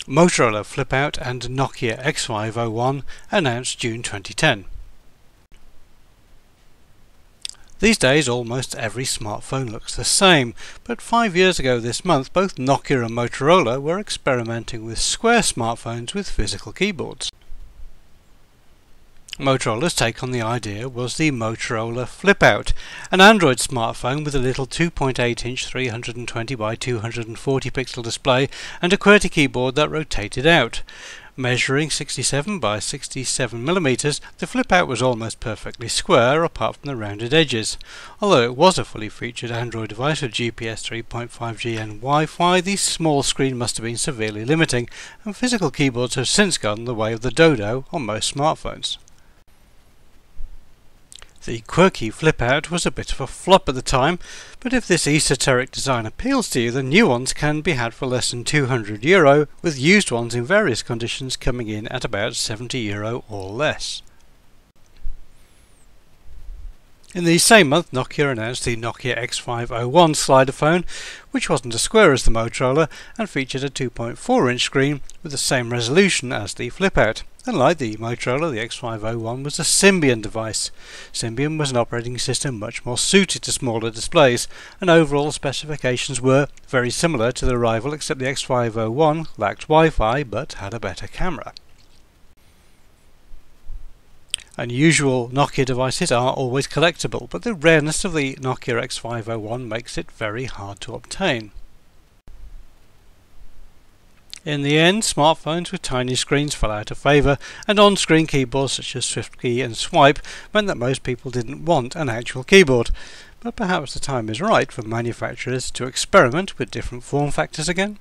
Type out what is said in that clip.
Motorola FLIPOUT and Nokia X5-01 announced June 2010. These days almost every smartphone looks the same, but 5 years ago this month both Nokia and Motorola were experimenting with square smartphones with physical keyboards. Motorola's take on the idea was the Motorola FLIPOUT, an Android smartphone with a little 2.8-inch 320 by 240 pixel display and a QWERTY keyboard that rotated out. Measuring 67 by 67 mm, the FLIPOUT was almost perfectly square apart from the rounded edges. Although it was a fully featured Android device with GPS 3.5G and Wi-Fi, the small screen must have been severely limiting, and physical keyboards have since gone the way of the dodo on most smartphones. The quirky FLIPOUT was a bit of a flop at the time, but if this esoteric design appeals to you, then new ones can be had for less than €200, with used ones in various conditions coming in at about €70 or less. In the same month, Nokia announced the Nokia X5-01 slider phone, which wasn't as square as the Motorola and featured a 2.4-inch screen with the same resolution as the FLIPOUT. Unlike the Motorola, the X5-01 was a Symbian device. Symbian was an operating system much more suited to smaller displays, and overall specifications were very similar to the rival, except the X5-01 lacked Wi-Fi but had a better camera. Unusual Nokia devices are always collectible, but the rareness of the Nokia X5-01 makes it very hard to obtain. In the end, smartphones with tiny screens fell out of favour, and on-screen keyboards such as SwiftKey and Swipe meant that most people didn't want an actual keyboard. But perhaps the time is right for manufacturers to experiment with different form factors again.